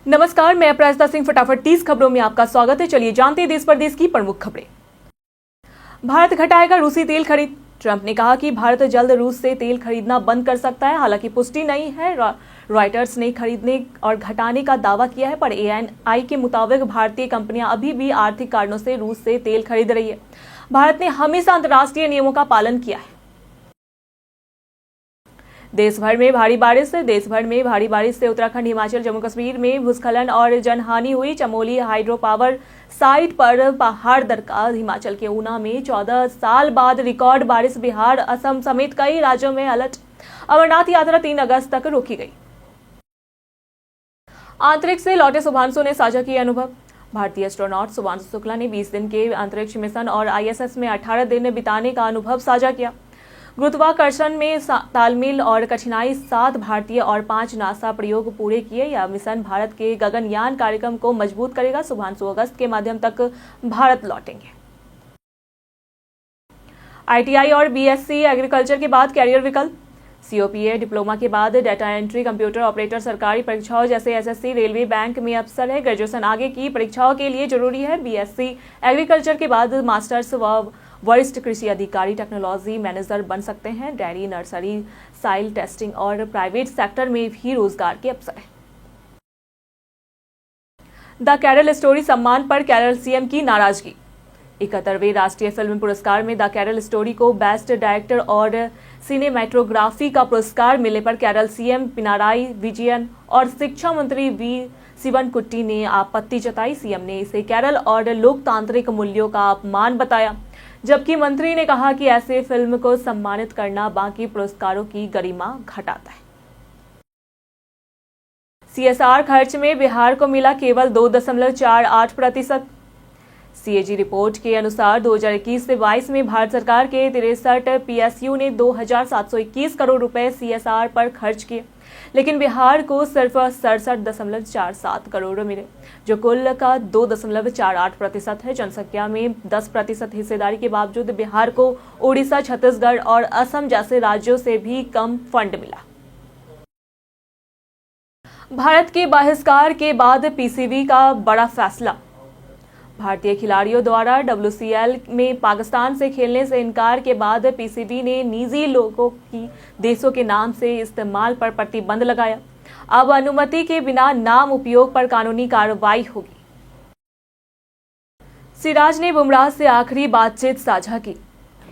नमस्कार, मैं अपराजिता सिंह। फटाफट 30 खबरों में आपका स्वागत है। चलिए जानते हैं देश प्रदेश की प्रमुख खबरें। भारत घटाएगा रूसी तेल खरीद। ट्रंप ने कहा कि भारत जल्द रूस से तेल खरीदना बंद कर सकता है। हालांकि पुष्टि नहीं है। रॉयटर्स ने खरीदने और घटाने का दावा किया है, पर ANI के मुताबिक भारतीय कंपनियां अभी भी आर्थिक कारणों से रूस से तेल खरीद रही है। भारत ने हमेशा अंतर्राष्ट्रीय नियमों का पालन किया है। देश भर में भारी बारिश से उत्तराखंड, हिमाचल, जम्मू कश्मीर में भूस्खलन और जनहानि हुई। चमोली हाइड्रो पावर साइट पर पहाड़ दरका। हिमाचल के ऊना में 14 साल बाद रिकॉर्ड बारिश। बिहार, असम समेत कई राज्यों में अलर्ट। अमरनाथ यात्रा 3 अगस्त तक रोकी गई। अंतरिक्ष से लौटे शुभांशु ने साझा किए अनुभव। भारतीय एस्ट्रोनॉट शुभांशु शुक्ला ने 20 दिन के अंतरिक्ष मिशन और ISS में 18 दिन बिताने का अनुभव साझा किया। गुरुत्वाकर्षण में तालमेल और कठिनाई, 7 भारतीय और 5 नासा प्रयोग पूरे किए। यह मिशन भारत के गगनयान कार्यक्रम को मजबूत करेगा। शुभांशु अगस्त के माध्यम तक भारत लौटेंगे। ITI और BSc एग्रीकल्चर के बाद कैरियर विकल्प। COPA डिप्लोमा के बाद डाटा एंट्री, कंप्यूटर ऑपरेटर, सरकारी परीक्षाओं जैसे SSC, रेलवे, बैंक में अवसर है। ग्रेजुएशन आगे की परीक्षाओं के लिए जरूरी है। BSc एग्रीकल्चर के बाद मास्टर्स व वरिष्ठ कृषि अधिकारी, टेक्नोलॉजी मैनेजर बन सकते हैं। डेयरी, नर्सरी, साइल टेस्टिंग और प्राइवेट सेक्टर में भी रोजगार के अवसर हैं। द केरल स्टोरी सम्मान पर केरल CM की नाराजगी। 71वें राष्ट्रीय फिल्म पुरस्कार में द केरल स्टोरी को बेस्ट डायरेक्टर और सिनेमेटोग्राफी का पुरस्कार मिलने पर केरल CM पिनाराई विजयन और शिक्षा मंत्री V शिवनकुट्टी ने आपत्ति जताई। CM ने इसे केरल और लोकतांत्रिक मूल्यों का अपमान बताया, जबकि मंत्री ने कहा कि ऐसे फिल्म को सम्मानित करना बाकी पुरस्कारों की गरिमा घटाता है। CSR खर्च में बिहार को मिला केवल 2.48%। CAG रिपोर्ट के अनुसार 2021 से 22 में भारत सरकार के 63 PSU ने 2,721 करोड़ रुपए CSR पर खर्च किए, लेकिन बिहार को सिर्फ 67.47 करोड़ मिले, जो कुल का 2.48% है। जनसंख्या में 10% हिस्सेदारी के बावजूद बिहार को उड़ीसा, छत्तीसगढ़ और असम जैसे राज्यों से भी कम फंड मिला। भारत के बहिष्कार के बाद PCB का बड़ा फैसला। भारतीय खिलाड़ियों द्वारा WCL में पाकिस्तान से खेलने से इनकार के बाद PCB ने निजी लोगों की देशों के नाम से इस्तेमाल पर प्रतिबंध लगाया। अब अनुमति के बिना नाम उपयोग पर कानूनी कार्रवाई होगी। सिराज ने बुमराह से आखिरी बातचीत साझा की।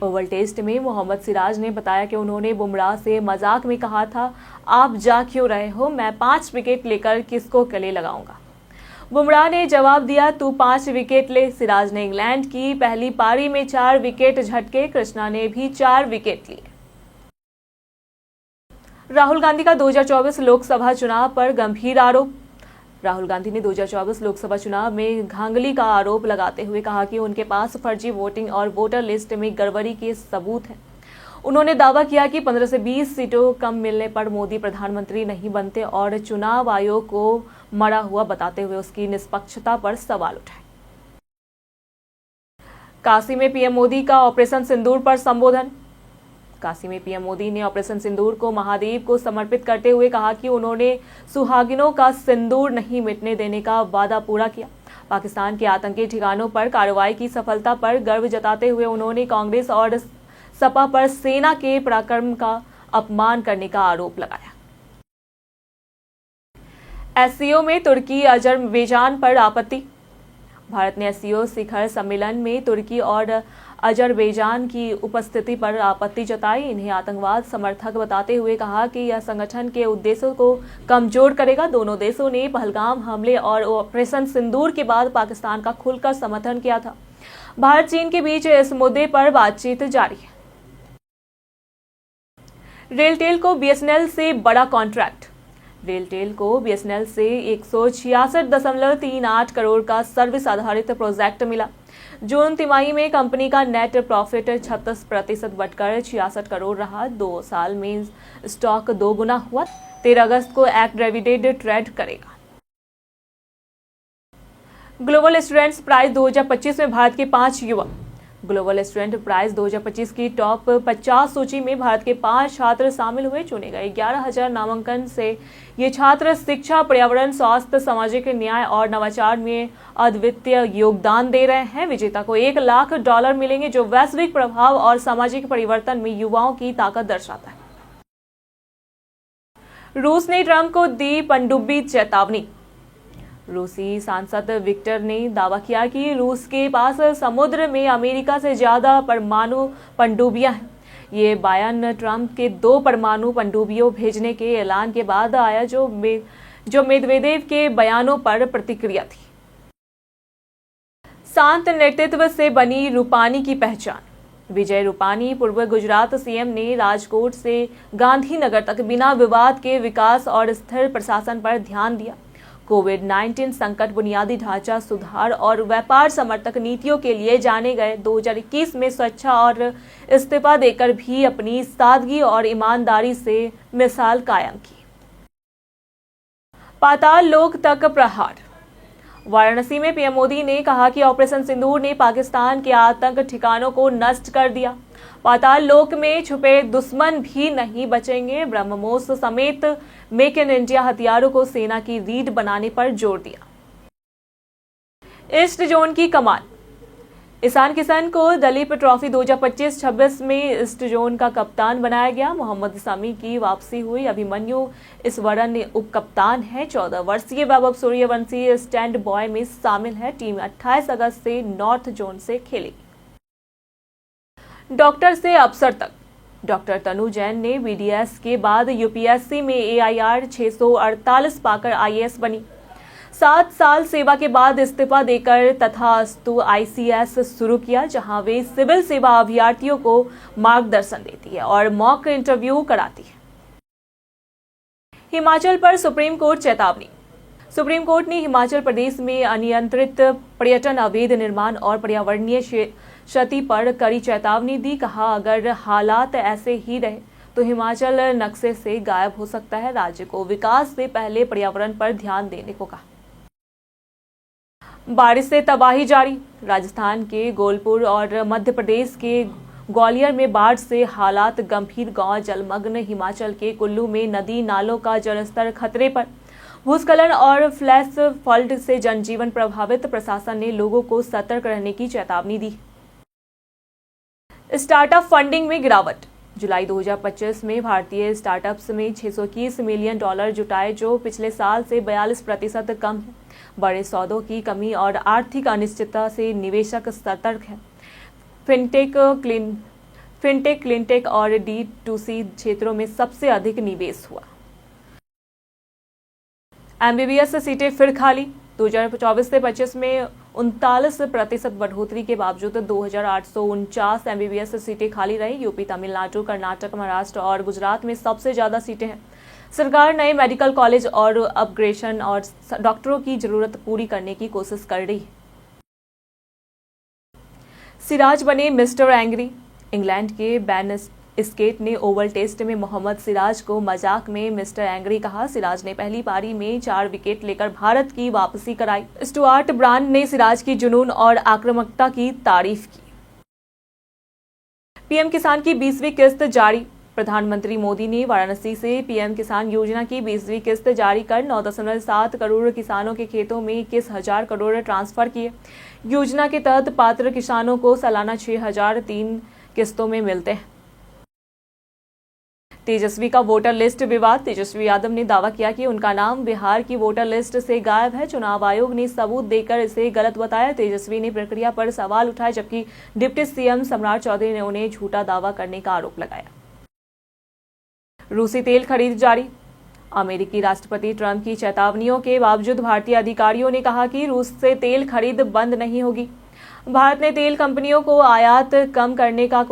ओवल टेस्ट में मोहम्मद सिराज ने बताया कि उन्होंने बुमराह से मजाक में कहा था, आप जा क्यों रहे हो, मैं 5 विकेट लेकर किसको गले लगाऊंगा। बुमराह ने जवाब दिया, तू 5 विकेट ले। सिराज ने इंग्लैंड की पहली पारी में 4 विकेट झटके। कृष्णा ने भी 4 विकेट लिए। राहुल गांधी का 2024 लोकसभा चुनाव पर गंभीर आरोप। राहुल गांधी ने 2024 लोकसभा चुनाव में धांधली का आरोप लगाते हुए कहा कि उनके पास फर्जी वोटिंग और वोटर लिस्ट में गड़बड़ी के सबूत हैं। उन्होंने दावा किया कि 15 से 20 सीटों कम मिलने पर मोदी प्रधानमंत्री नहीं बनते और चुनाव आयोग को मरा हुआ बताते हुए उसकी निष्पक्षता पर सवाल उठाए। काशी में PM मोदी का ऑपरेशन सिंदूर पर संबोधन। काशी में PM मोदी ने ऑपरेशन सिंदूर को महादेव को समर्पित करते हुए कहा कि उन्होंने सुहागिनों का सिंदूर नहीं मिटने देने का वादा पूरा किया। पाकिस्तान के आतंकी ठिकानों पर कार्रवाई की सफलता पर गर्व जताते हुए उन्होंने कांग्रेस और सपा पर सेना के पराक्रम का अपमान करने का आरोप लगाया। SCO में तुर्की अजरबैजान पर आपत्ति। भारत ने SCO शिखर सम्मेलन में तुर्की और अजरबैजान की उपस्थिति पर आपत्ति जताई। इन्हें आतंकवाद समर्थक बताते हुए कहा कि यह संगठन के उद्देश्यों को कमजोर करेगा। दोनों देशों ने पहलगाम हमले और ऑपरेशन सिंदूर के बाद पाकिस्तान का खुलकर समर्थन किया था। भारत चीन के बीच इस मुद्दे पर बातचीत जारी है। रेलटेल को BSNL से बड़ा कॉन्ट्रैक्ट। रेलटेल को BSNL से 166.38 करोड़ का सर्विस आधारित प्रोजेक्ट मिला। जून तिमाही में कंपनी का नेट प्रॉफिट 36% बढ़कर 66 करोड़ रहा। 2 साल में स्टॉक 2 गुना हुआ। 13 अगस्त को एक्ट डिविडेंड ट्रेड करेगा। ग्लोबल स्टूडेंट्स प्राइज 2025 में भारत के 5 युवा। ग्लोबल स्टूडेंट प्राइज 2025 की टॉप 50 सूची में भारत के 5 छात्र शामिल हुए। चुने गए 11,000 नामांकन से ये छात्र शिक्षा, पर्यावरण, स्वास्थ्य, सामाजिक न्याय और नवाचार में अद्वितीय योगदान दे रहे हैं। विजेता को $1 लाख मिलेंगे, जो वैश्विक प्रभाव और सामाजिक परिवर्तन में युवाओं की ताकत दर्शाता है। रूस ने ट्रंप को दी पनडुब्बी चेतावनी। रूसी सांसद विक्टर ने दावा किया कि रूस के पास समुद्र में अमेरिका से ज्यादा परमाणु पनडुब्बियां हैं। ये बयान ट्रंप के 2 परमाणु पनडुब्बियों भेजने के ऐलान के बाद आया, जो मेदवेदेव के बयानों पर प्रतिक्रिया थी। शांत नेतृत्व से बनी रूपानी की पहचान। विजय रूपानी, पूर्व गुजरात सीएम, ने राजकोट से गांधीनगर तक बिना विवाद के विकास और स्थिर प्रशासन पर ध्यान दिया। कोविड-19 संकट, बुनियादी ढांचा सुधार और व्यापार समर्थक नीतियों के लिए जाने गए 2021 में स्वेच्छा और इस्तीफा देकर भी अपनी सादगी और ईमानदारी से मिसाल कायम की। पाताल लोक तक प्रहार। वाराणसी में पीएम मोदी ने कहा कि ऑपरेशन सिंदूर ने पाकिस्तान के आतंक ठिकानों को नष्ट कर दिया। पाताल लोक में छुपे दुश्मन भी नहीं बचेंगे। ब्रह्मोस समेत मेक इन इंडिया हथियारों को सेना की रीढ़ बनाने पर जोर दिया। ईस्ट जोन की कमान। ईशान किशन को दलीप ट्रॉफी 2025-26 में ईस्ट जोन का कप्तान बनाया गया। मोहम्मद शमी की वापसी हुई। अभिमन्यु इस वरण उप कप्तान है। 14 वर्षीय वैभव सूर्यवंशी स्टैंड बॉय में शामिल है। टीम 28 अगस्त से नॉर्थ जोन से खेलेगी। डॉक्टर से अफसर तक। डॉक्टर तनु जैन ने बीडीएस के बाद यूपीएससी में AIR 648 पाकर IAS बनी। 7 साल सेवा के बाद इस्तीफा देकर तथास्तु ICS शुरू किया, जहां वे सिविल सेवा अभ्यर्थियों को मार्गदर्शन देती है और मॉक इंटरव्यू कराती है। हिमाचल पर सुप्रीम कोर्ट चेतावनी। सुप्रीम कोर्ट ने हिमाचल प्रदेश में अनियंत्रित पर्यटन, अवैध निर्माण और पर्यावरणीय क्षति पर कड़ी चेतावनी दी। कहा, अगर हालात ऐसे ही रहे तो हिमाचल नक्शे से गायब हो सकता है। राज्य को विकास से पहले पर्यावरण पर ध्यान देने को कहा। बारिश से तबाही जारी। राजस्थान के गोलपुर और मध्य प्रदेश के ग्वालियर में बाढ़ से हालात गंभीर। गांव जलमग्न। हिमाचल के कुल्लू में नदी नालों का जलस्तर खतरे पर। भूस्खलन और फ्लैश फ्लड से जनजीवन प्रभावित। प्रशासन ने लोगों को सतर्क रहने की चेतावनी दी। स्टार्टअप फंडिंग में गिरावट। जुलाई 2025 में भारतीय स्टार्टअप्स में $621 मिलियन जुटाए, जो पिछले साल से 42% कम है। बड़े सौदों की कमी और आर्थिक अनिश्चितता से निवेशक सतर्क हैं। फिनटेक, क्लीनटेक और D2C क्षेत्रों में सबसे अधिक निवेश हुआ। MBBS सीटें फिर खाली। 2024 से 25 में 39% बढ़ोतरी के बावजूद 2,849 MBBS सीटें खाली रही। यूपी, तमिलनाडु, कर्नाटक, महाराष्ट्र और गुजरात में सबसे ज्यादा सीटें हैं। सरकार नए मेडिकल कॉलेज और अपग्रेडेशन और डॉक्टरों की जरूरत पूरी करने की कोशिश कर रही है। सिराज बने मिस्टर एंग्री। इंग्लैंड के बैन स्केट ने ओवल टेस्ट में मोहम्मद सिराज को मजाक में मिस्टर एंग्री कहा। सिराज ने पहली पारी में 4 विकेट लेकर भारत की वापसी कराई। स्टुअर्ट ब्रांड ने सिराज की जुनून और आक्रामकता की तारीफ की। पीएम किसान की 20वीं किस्त जारी। प्रधानमंत्री मोदी ने वाराणसी से पीएम किसान योजना की 20वीं किस्त जारी कर 9.7 करोड़ किसानों के खेतों में 21,000 करोड़ ट्रांसफर किए। योजना के तहत पात्र किसानों को सालाना 6,003 किस्तों में मिलते हैं। तेजस्वी का वोटर लिस्ट विवाद। तेजस्वी यादव ने दावा किया कि उनका नाम बिहार की वोटर लिस्ट से गायब है। चुनाव आयोग ने सबूत देकर इसे गलत बताया। तेजस्वी ने प्रक्रिया पर सवाल उठाए, जबकि डिप्टी सीएम सम्राट चौधरी ने उन्हें झूठा दावा करने का आरोप लगाया। रूसी तेल खरीद जारी। अमेरिकी राष्ट्रपति ट्रंप की चेतावनियों के बावजूद भारतीय अधिकारियों ने कहा कि रूस से तेल खरीद बंद नहीं होगी। भारत ने तेल कंपनियों को आयात कम करने का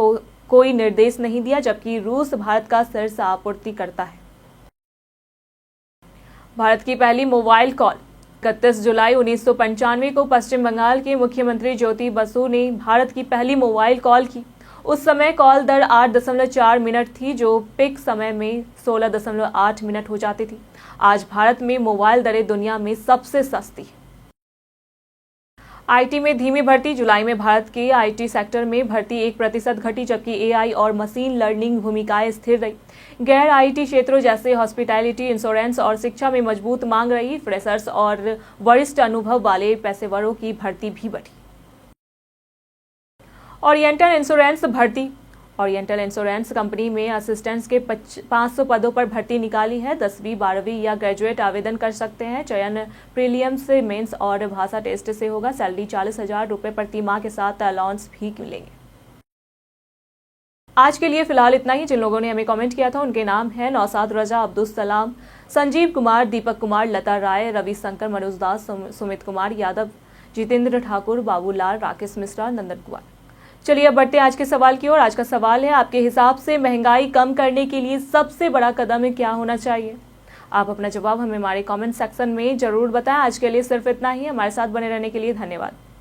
कोई निर्देश नहीं दिया, जबकि रूस भारत का शीर्ष आपूर्तिकर्ता है। भारत की पहली मोबाइल कॉल। 31 जुलाई 1995 को पश्चिम बंगाल के मुख्यमंत्री ज्योति बसु ने भारत की पहली मोबाइल कॉल की। उस समय कॉल दर 8.4 मिनट थी, जो पिक समय में 16.8 मिनट हो जाती थी। आज भारत में मोबाइल दरें दुनिया में सबसे सस्ती है। आईटी में धीमी भर्ती। जुलाई में भारत के आईटी सेक्टर में भर्ती 1% घटी, जबकि एआई और मशीन लर्निंग भूमिकाएं स्थिर रही। गैर आईटी क्षेत्रों जैसे हॉस्पिटैलिटी, इंश्योरेंस और शिक्षा में मजबूत मांग रही। फ्रेशर्स और वरिष्ठ अनुभव वाले पेशेवरों की भर्ती भी बढ़ी। ओरिएंटल इंश्योरेंस भर्ती। ओरिएंटल इंश्योरेंस कंपनी में असिस्टेंट्स के 500 पदों पर भर्ती निकाली है। 10वीं 12वीं या ग्रेजुएट आवेदन कर सकते हैं। चयन प्रीलिम्स, मेंस और भाषा टेस्ट से होगा। सैलरी 40,000 रुपये प्रति माह के साथ अलाउंस भी मिलेंगे। आज के लिए फिलहाल इतना ही। जिन लोगों ने हमें कमेंट किया था उनके नाम हैं नौसाद रजा, अब्दुल सलाम, संजीव कुमार, दीपक कुमार, लता राय, रविशंकर, मनोज दास, सुमित कुमार यादव, जितेंद्र ठाकुर, बाबूलाल, राकेश मिश्रा, नंदन कुमार। चलिए अब बढ़ते हैं आज के सवाल की ओर। आज का सवाल है, आपके हिसाब से महंगाई कम करने के लिए सबसे बड़ा कदम क्या होना चाहिए? आप अपना जवाब हमें हमारे कमेंट सेक्शन में जरूर बताएं। आज के लिए सिर्फ इतना ही। हमारे साथ बने रहने के लिए धन्यवाद।